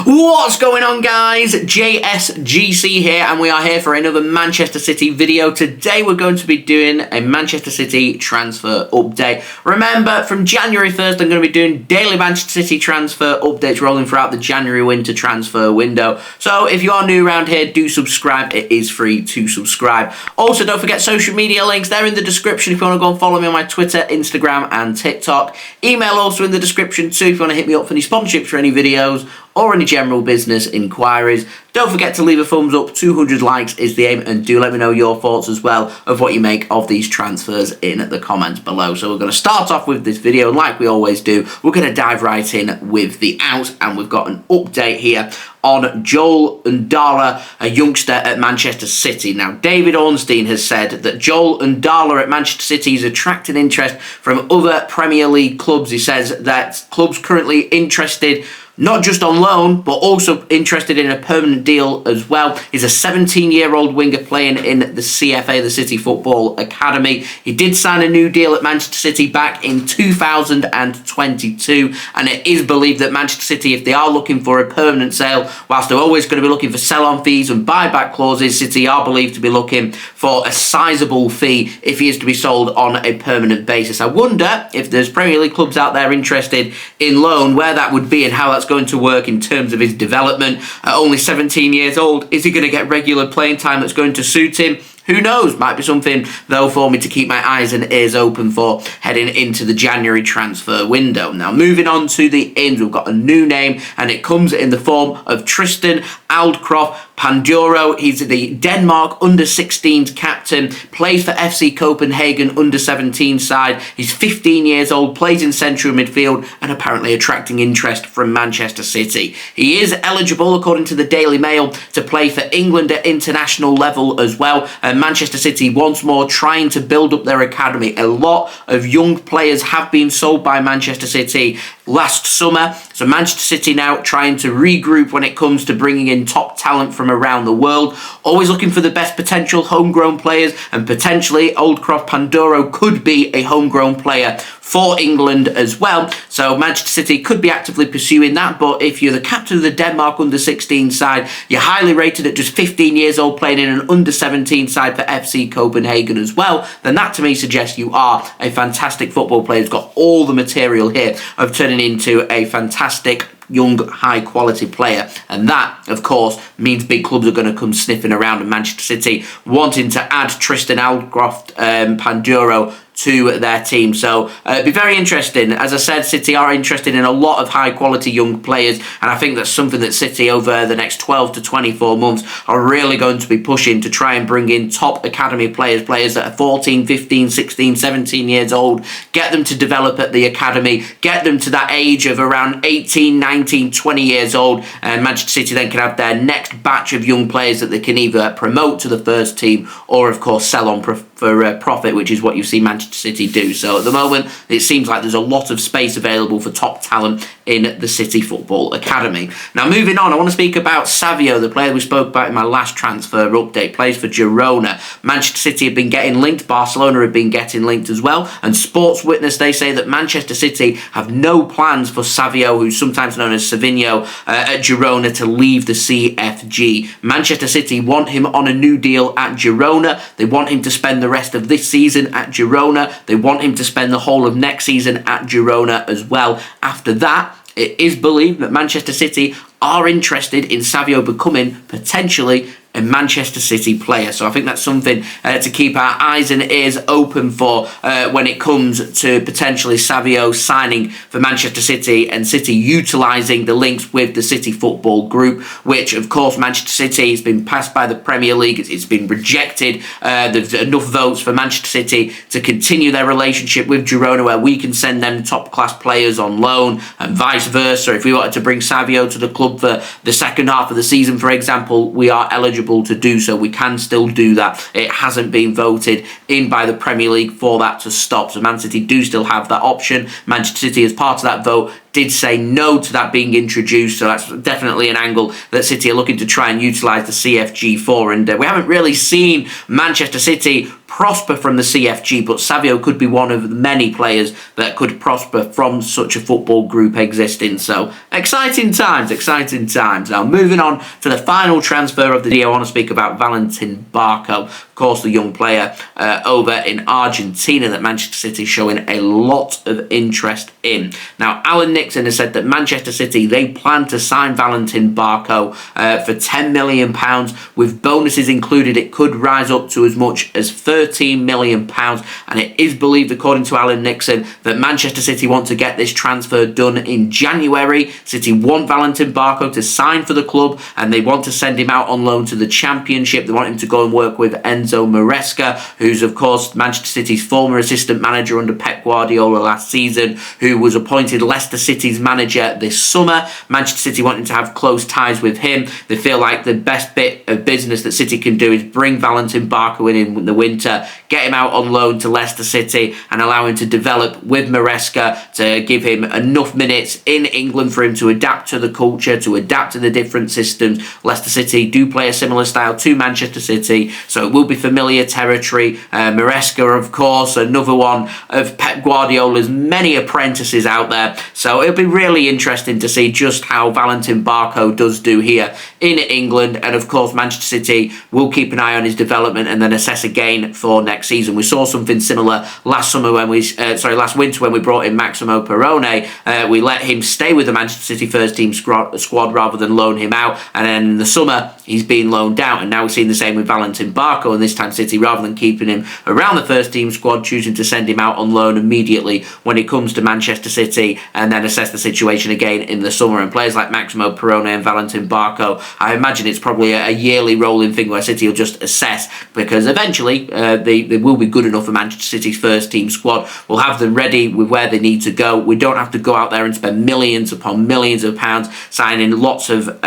What's going on, guys? JSGC here, and we are here for another Manchester City video. Today we're going to be doing a Manchester City transfer update. Remember, from January 1st I'm going to be doing daily Manchester City transfer updates rolling throughout the January winter transfer window. So if you are new around here, do subscribe. It is free to subscribe. Also, don't forget social media links. They're in the description if you want to go and follow me on my Twitter, Instagram and TikTok. Email also in the description too if you want to hit me up for any sponsorships for any videos or any general business inquiries. Don't forget to leave a thumbs up. 200 likes is the aim, and do let me know your thoughts as well of what you make of these transfers in the comments below. So we're going to start off with this video, and like we always do, we're going to dive right in with the out, and we've got an update here on Joel Ndala, a youngster at Manchester City. Now, David Ornstein has said that Joel Ndala at Manchester City is attracting interest from other Premier League clubs. He says that clubs currently interested not just on loan, but also interested in a permanent deal as well. He's a 17-year-old winger playing in the CFA, the City Football Academy. He did sign a new deal at Manchester City back in 2022, and it is believed that Manchester City, if they are looking for a permanent sale, whilst they're always going to be looking for sell-on fees and buyback clauses, City are believed to be looking for a sizable fee if he is to be sold on a permanent basis. I wonder if there's Premier League clubs out there interested in loan, where that would be and how that's going to work in terms of his development. At only 17 years old, is he going to get regular playing time that's going to suit him? Who knows? Might be something, though, for me to keep my eyes and ears open for heading into the January transfer window. Now, moving on to the ins, we've got a new name, and it comes in the form of Tristan Aldcroft. Panduro, he's the Denmark under-16s captain, plays for FC Copenhagen under-17 side. He's 15 years old, plays in central midfield, and apparently attracting interest from Manchester City. He is eligible, according to the Daily Mail, to play for England at international level as well. And Manchester City, once more, trying to build up their academy. A lot of young players have been sold by Manchester City last summer. So Manchester City now trying to regroup when it comes to bringing in top talent from around the world. Always looking for the best potential homegrown players, and potentially Aldcroft Panduro could be a homegrown player for England as well. So Manchester City could be actively pursuing that, but if you're the captain of the Denmark under-16 side, you're highly rated at just 15 years old, playing in an under-17 side for FC Copenhagen as well, then that to me suggests you are a fantastic football player who's got all the material here of turning into a fantastic young, high-quality player. And that, of course, means big clubs are going to come sniffing around, and Manchester City wanting to add Tristan Aldcroft Panduro to their team. So it'd be very interesting. As I said, City are interested in a lot of high-quality young players, and I think that's something that City over the next 12 to 24 months are really going to be pushing to try and bring in top academy players, players that are 14, 15, 16, 17 years old, get them to develop at the academy, get them to that age of around 18, 19, 20 years old, and Manchester City then can have their next batch of young players that they can either promote to the first team or, of course, sell on for profit, which is what you see Manchester City do. So at the moment, it seems like there's a lot of space available for top talent in the City Football Academy. Now, moving on, I want to speak about Savio, the player we spoke about in my last transfer update. Plays for Girona. Manchester City have been getting linked. Barcelona have been getting linked as well. And Sports Witness, they say that Manchester City have no plans for Savio, who's sometimes known as Savinho, at Girona, to leave the CFG. Manchester City want him on a new deal at Girona. They want him to spend the rest of this season at Girona. They want him to spend the whole of next season at Girona as well. After that, it is believed that Manchester City are interested in Savio becoming potentially a Manchester City player. So I think that's something to keep our eyes and ears open for when it comes to potentially Savio signing for Manchester City and City utilising the links with the City Football Group, which of course Manchester City has been passed by the Premier League. It's been rejected. There's enough votes for Manchester City to continue their relationship with Girona, where we can send them top class players on loan and vice versa. If we wanted to bring Savio to the club for the second half of the season, for example, we are eligible to do so. We can still do that. It hasn't been voted in by the Premier League for that to stop. So Man City do still have that option. Manchester City, as part of that vote, did say no to that being introduced, so that's definitely an angle that City are looking to try and utilise the CFG for. And we haven't really seen Manchester City prosper from the CFG, but Savio could be one of the many players that could prosper from such a football group existing. So exciting times, exciting times. Now moving on to the final transfer of the day, I want to speak about Valentin Barco, of course the young player over in Argentina that Manchester City is showing a lot of interest in. Now Alan Nixon has said that Manchester City, they plan to sign Valentin Barco for £10 million with bonuses included. It could rise up to as much as £13 million, and it is believed, according to Alan Nixon, that Manchester City want to get this transfer done in January. City want Valentin Barco to sign for the club, and they want to send him out on loan to the Championship. They want him to go and work with Enzo Maresca, who's of course Manchester City's former assistant manager under Pep Guardiola last season, who was appointed Leicester City's manager this summer. Manchester City wanting to have close ties with him. They feel like the best bit of business that City can do is bring Valentin Barco in the winter, get him out on loan to Leicester City and allow him to develop with Maresca, to give him enough minutes in England for him to adapt to the culture, to adapt to the different systems. Leicester City do play a similar style to Manchester City, so it will be familiar territory. Maresca, of course, another one of Pep Guardiola's many apprentices out there, so it'll be really interesting to see just how Valentin Barco does do here in England. And of course Manchester City will keep an eye on his development and then assess again for next season. We saw something similar last winter when we brought in Maximo Perrone. We let him stay with the Manchester City first team squad rather than loan him out, and then in the summer he's been loaned out, and now we're seeing the same with Valentin Barco, and this time City, rather than keeping him around the first team squad, choosing to send him out on loan immediately when it comes to Manchester City, and then assess the situation again in the summer. And players like Maximo Perrone and Valentin Barco, I imagine it's probably a yearly rolling thing where City will just assess, because eventually they will be good enough for Manchester City's first team squad. We'll have them ready with where they need to go. We don't have to go out there and spend millions upon millions of pounds signing lots of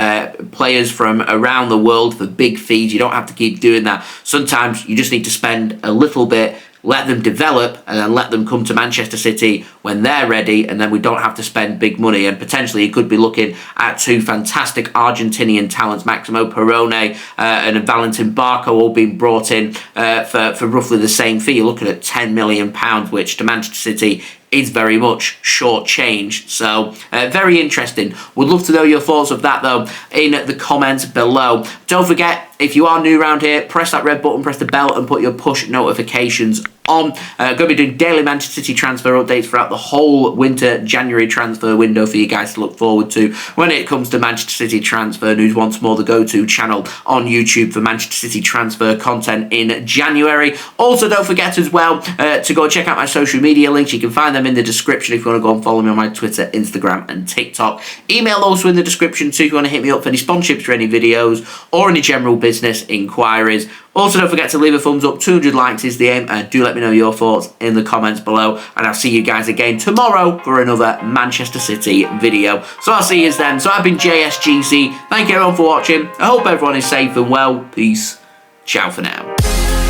players from around the world for big fees. You don't have to keep doing that. Sometimes you just need to spend a little bit, let them develop, and then let them come to Manchester City when they're ready, and then we don't have to spend big money. And potentially you could be looking at two fantastic Argentinian talents, Maximo Perrone and Valentin Barco, all being brought in for roughly the same fee. You're looking at £10 million, which to Manchester City is very much short-changed. So very interesting. Would love to know your thoughts of that though in the comments below. Don't forget, if you are new around here, press that red button, press the bell and put your push notifications on. Going to be doing daily Manchester City transfer updates throughout the whole winter January transfer window for you guys to look forward to when it comes to Manchester City transfer news. Once more, the go-to channel on YouTube for Manchester City transfer content in January. Also, don't forget as well to go check out my social media links. You can find them in the description if you want to go and follow me on my Twitter, Instagram and TikTok. Email also in the description too if you want to hit me up for any sponsorships for any videos or any general business inquiries. Also, don't forget to leave a thumbs up. 200 likes is the aim, and do let me know your thoughts in the comments below, and I'll see you guys again tomorrow for another Manchester City video. So I'll see you then. So I've been JSGC. Thank you everyone for watching. I hope everyone is safe and well. Peace. Ciao for now.